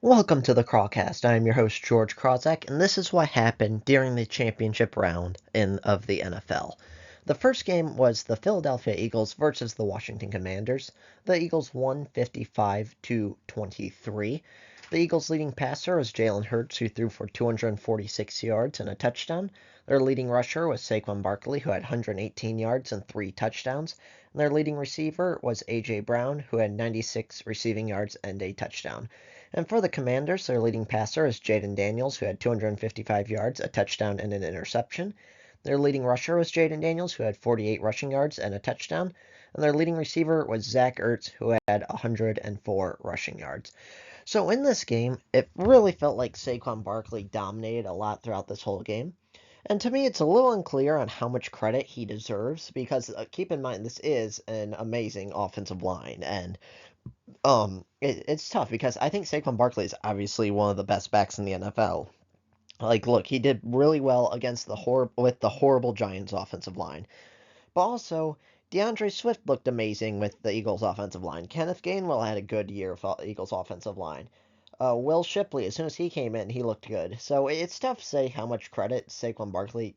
Welcome to the Crawcast. I am your host, George Krawczak, and this is what happened during the championship round of the NFL. The first game was the Philadelphia Eagles versus the Washington Commanders. The Eagles won 55 to 23. The Eagles' leading passer was Jalen Hurts, who threw for 246 yards and a touchdown. Their leading rusher was Saquon Barkley, who had 118 yards and 3 touchdowns. And their leading receiver was A.J. Brown, who had 96 receiving yards and a touchdown. And for the Commanders, their leading passer is Jayden Daniels, who had 255 yards, a touchdown, and an interception. Their leading rusher was Jayden Daniels, who had 48 rushing yards and a touchdown. And their leading receiver was Zach Ertz, who had 104 rushing yards. So in this game, it really felt like Saquon Barkley dominated a lot throughout this whole game. And to me, it's a little unclear on how much credit he deserves because keep in mind, this is an amazing offensive line. And it's tough because I think Saquon Barkley is obviously one of the best backs in the NFL. Like, look, he did really well against the horrible Giants offensive line, but also DeAndre Swift looked amazing with the Eagles offensive line. Kenneth Gainwell had a good year for the Eagles offensive line. Will Shipley, as soon as he came in, he looked good. So it's tough to say how much credit Saquon Barkley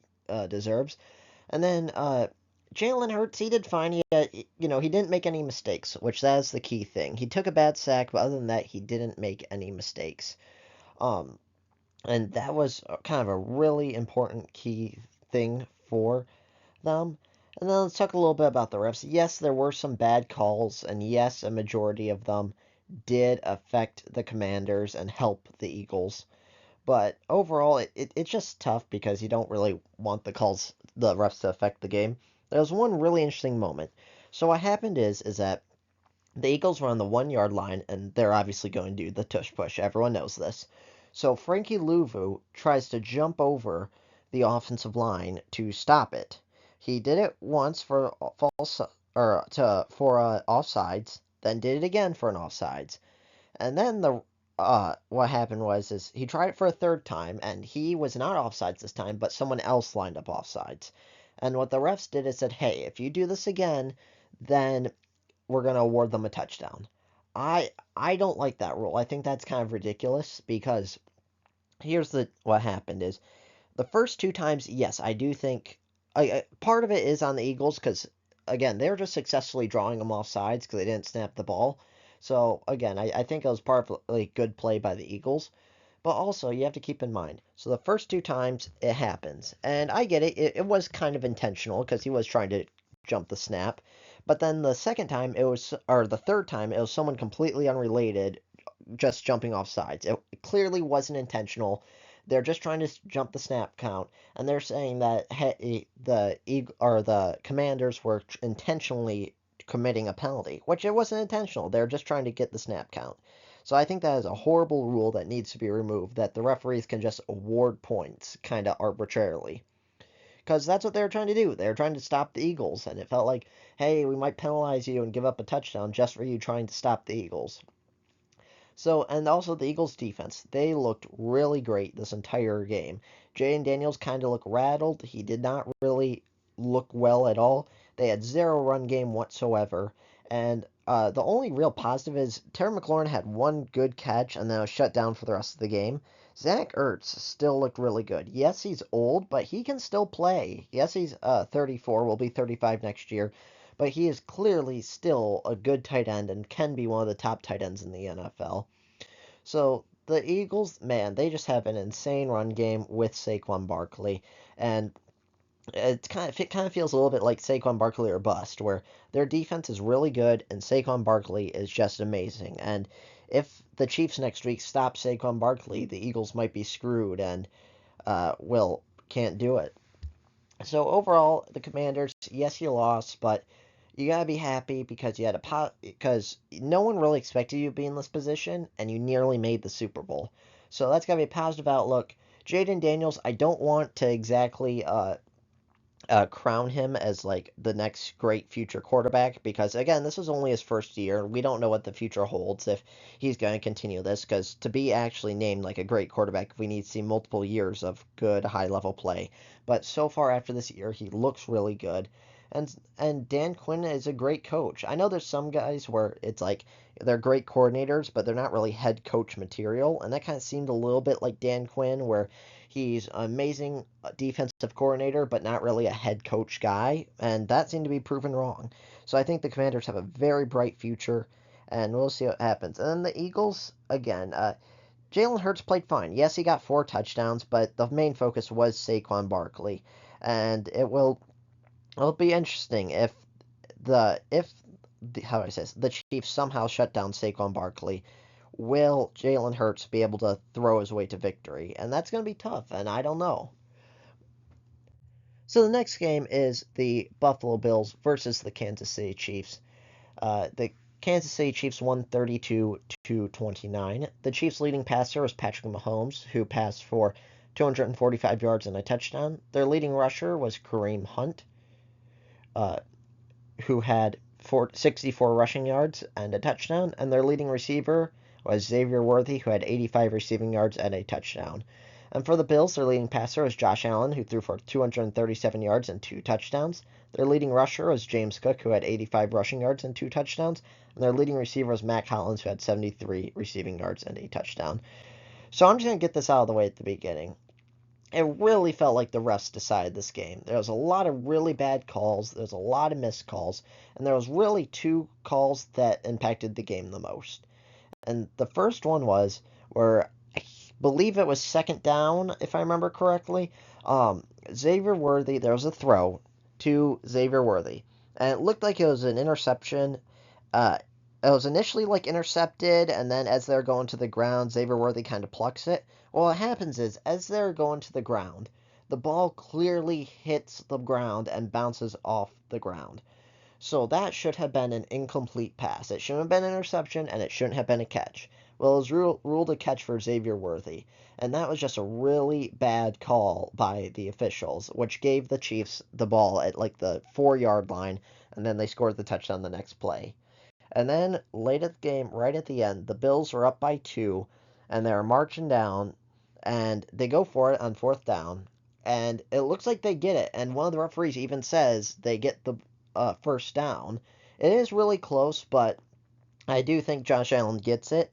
deserves. And then Jalen Hurts, he did fine. He didn't make any mistakes, which that's the key thing. He took a bad sack, but other than that, he didn't make any mistakes. Um, and that was kind of a really important key thing for them. And then let's talk a little bit about the refs. Yes, there were some bad calls, and yes, a majority of them did affect the Commanders and help the Eagles. But overall, it's just tough because you don't really want the refs to affect the game. There was one really interesting moment. So what happened is that the Eagles were on the 1 yard line, and they're obviously going to do the tush push. Everyone knows this. So Frankie Louvu tries to jump over the offensive line to stop it. He did it once for false or to for offsides, then did it again for an offsides. And then what happened is he tried it for a third time, and he was not offsides this time, but someone else lined up offsides. And what the refs did is said, "Hey, if you do this again, then we're gonna award them a touchdown." I don't like that rule. I think that's kind of ridiculous because here's the what happened is the first two times, yes, I do think part of it is on the Eagles because again they're just successfully drawing them off sides because they didn't snap the ball. So again, I think it was part of like good play by the Eagles. But also you have to keep in mind. So the first two times it happens, and I get it. It was kind of intentional because he was trying to jump the snap. But then the second time it was, or the third time it was someone completely unrelated just jumping off sides. It clearly wasn't intentional. They're just trying to jump the snap count, and they're saying that the Commanders were intentionally committing a penalty, which it wasn't intentional. They're just trying to get the snap count. So I think that is a horrible rule that needs to be removed. That the referees can just award points kind of arbitrarily, because that's what they were trying to do. They were trying to stop the Eagles, and it felt like, hey, we might penalize you and give up a touchdown just for you trying to stop the Eagles. So, and also the Eagles' defense, they looked really great this entire game. Jayden Daniels kind of looked rattled. He did not really look well at all. They had zero run game whatsoever. And the only real positive is Terry McLaurin had one good catch and then was shut down for the rest of the game. Zach Ertz still looked really good. Yes, he's old, but he can still play. Yes, he's 34, will be 35 next year, but he is clearly still a good tight end and can be one of the top tight ends in the NFL. So the Eagles, man, they just have an insane run game with Saquon Barkley, and it kind of feels a little bit like Saquon Barkley or bust, where their defense is really good and Saquon Barkley is just amazing. And if the Chiefs next week stop Saquon Barkley, the Eagles might be screwed and will can't do it. So overall, the Commanders, yes, you lost, but you gotta be happy because because no one really expected you to be in this position, and you nearly made the Super Bowl. So that's gotta be a positive outlook. Jayden Daniels, I don't want to exactly crown him as like the next great future quarterback because again, this is only his first year. We don't know what the future holds if he's going to continue this because to be actually named like a great quarterback, we need to see multiple years of good high level play. But so far after this year, he looks really good. and Dan Quinn is a great coach. I know there's some guys where it's like they're great coordinators, but they're not really head coach material, and that kind of seemed a little bit like Dan Quinn, where he's an amazing defensive coordinator, but not really a head coach guy, and that seemed to be proven wrong. So I think the Commanders have a very bright future, and we'll see what happens. And then the Eagles, again, Jalen Hurts played fine. Yes, he got 4 touchdowns, but the main focus was Saquon Barkley, and it'll be interesting if how do I say this, the Chiefs somehow shut down Saquon Barkley. Will Jalen Hurts be able to throw his way to victory? And that's going to be tough, and I don't know. So the next game is the Buffalo Bills versus the Kansas City Chiefs. The Kansas City Chiefs won 32 to 29. The Chiefs' leading passer was Patrick Mahomes, who passed for 245 yards and a touchdown. Their leading rusher was Kareem Hunt, uh, who had 64 rushing yards and a touchdown, and their leading receiver was Xavier Worthy, who had 85 receiving yards and a touchdown. And for the Bills, their leading passer was Josh Allen, who threw for 237 yards and 2 touchdowns. Their leading rusher was James Cook, who had 85 rushing yards and 2 touchdowns. And their leading receiver was Matt Collins, who had 73 receiving yards and a touchdown. So I'm just going to get this out of the way at the beginning. It really felt like the refs decided this game. There was a lot of really bad calls, there was a lot of missed calls, and there was really 2 calls that impacted the game the most. And the first one was where I believe it was second down, if I remember correctly. Xavier Worthy, there was a throw to Xavier Worthy, and it looked like it was an interception. It was initially like intercepted, and then as they're going to the ground, Xavier Worthy kind of plucks it. Well, what happens is, as they're going to the ground, the ball clearly hits the ground and bounces off the ground. So that should have been an incomplete pass. It shouldn't have been an interception, and it shouldn't have been a catch. Well, it was ruled a catch for Xavier Worthy, and that was just a really bad call by the officials, which gave the Chiefs the ball at like the 4-yard line, and then they scored the touchdown the next play. And then late at the game, right at the end, the Bills were up by 2, and they're marching down, and they go for it on 4th down, and it looks like they get it. And one of the referees even says they get the first down. It is really close, but I do think Josh Allen gets it.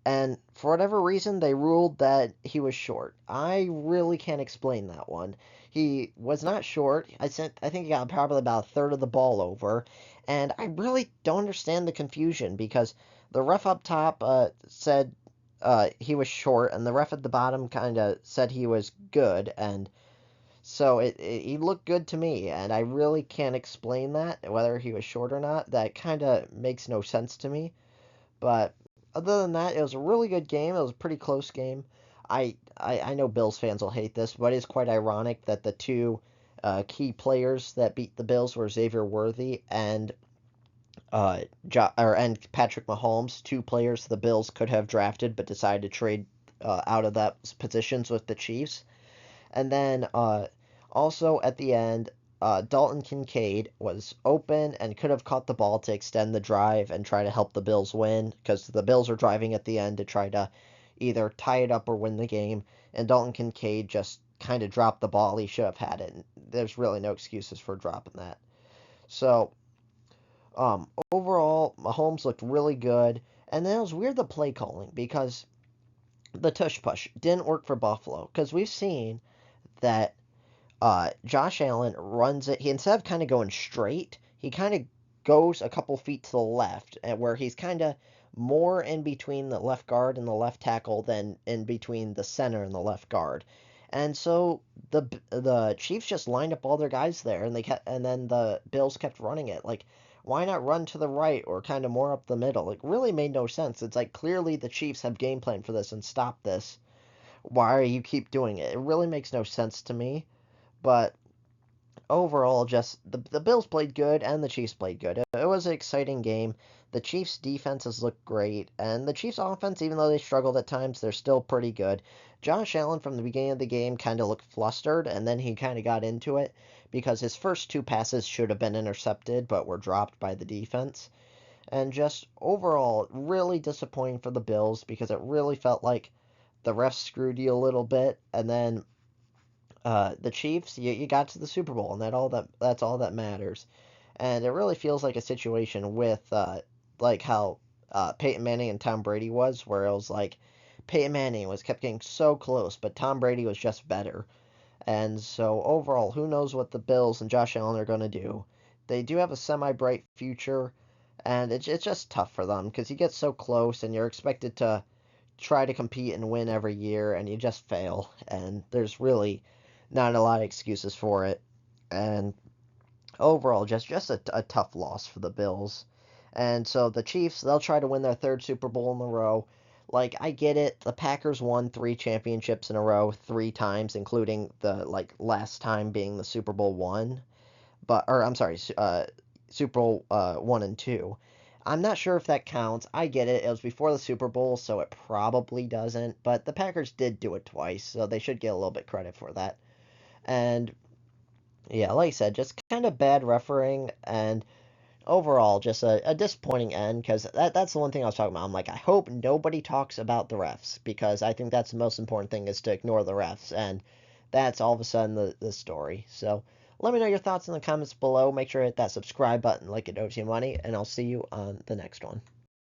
And for whatever reason, they ruled that he was short. I really can't explain that one. He was not short. I think he got probably about a third of the ball over. And I really don't understand the confusion because the ref up top said he was short, and the ref at the bottom kind of said he was good. And so he looked good to me, and I really can't explain that, whether he was short or not. That kind of makes no sense to me. But other than that, it was a really good game. It was a pretty close game. I know Bills fans will hate this, but it's quite ironic that the 2 key players that beat the Bills were Xavier Worthy and and Patrick Mahomes, 2 players the Bills could have drafted but decided to trade out of that positions with the Chiefs. And then also at the end, Dalton Kincaid was open and could have caught the ball to extend the drive and try to help the Bills win because the Bills are driving at the end to try to either tie it up or win the game. And Dalton Kincaid just kind of dropped the ball. He should have had it. There's really no excuses for dropping that. So overall, Mahomes looked really good. And then it was weird the play calling because the tush push didn't work for Buffalo because we've seen that Josh Allen runs it. He instead of kind of going straight, he kind of goes a couple feet to the left, and where he's kind of more in between the left guard and the left tackle than in between the center and the left guard. And so the Chiefs just lined up all their guys there, and then the Bills kept running it. Like, why not run to the right or kind of more up the middle? It really made no sense. It's like clearly the Chiefs have game plan for this and stop this. Why do you keep doing it? It really makes no sense to me. But overall, just the Bills played good and the Chiefs played good. It was an exciting game. The Chiefs' defenses looked great, and the Chiefs' offense, even though they struggled at times, they're still pretty good. Josh Allen, from the beginning of the game, kind of looked flustered, and then he kind of got into it because his first 2 passes should have been intercepted but were dropped by the defense. And just overall, really disappointing for the Bills because it really felt like the refs screwed you a little bit, and then the Chiefs, you got to the Super Bowl, and that's all that matters. And it really feels like a situation with like how Peyton Manning and Tom Brady was, where it was like Peyton Manning was kept getting so close, but Tom Brady was just better. And so overall, who knows what the Bills and Josh Allen are going to do? They do have a semi-bright future, and it's just tough for them because you get so close and you're expected to try to compete and win every year, and you just fail. And there's really not a lot of excuses for it. And overall, just a tough loss for the Bills. And so the Chiefs, they'll try to win their third Super Bowl in a row. Like, I get it. The Packers won 3 championships in a row 3 times, including the last time being the Super Bowl one. But or I'm sorry, Super Bowl 1 and 2. I'm not sure if that counts. I get it. It was before the Super Bowl, so it probably doesn't. But the Packers did do it twice, so they should get a little bit credit for that. And yeah, like I said, just kind of bad refereeing and overall just a disappointing end because that's the one thing I was talking about. I'm like, I hope nobody talks about the refs because I think that's the most important thing is to ignore the refs, and that's all of a sudden the story. So let me know your thoughts in the comments below. Make sure to hit that subscribe button like it owes you money, and I'll see you on the next one.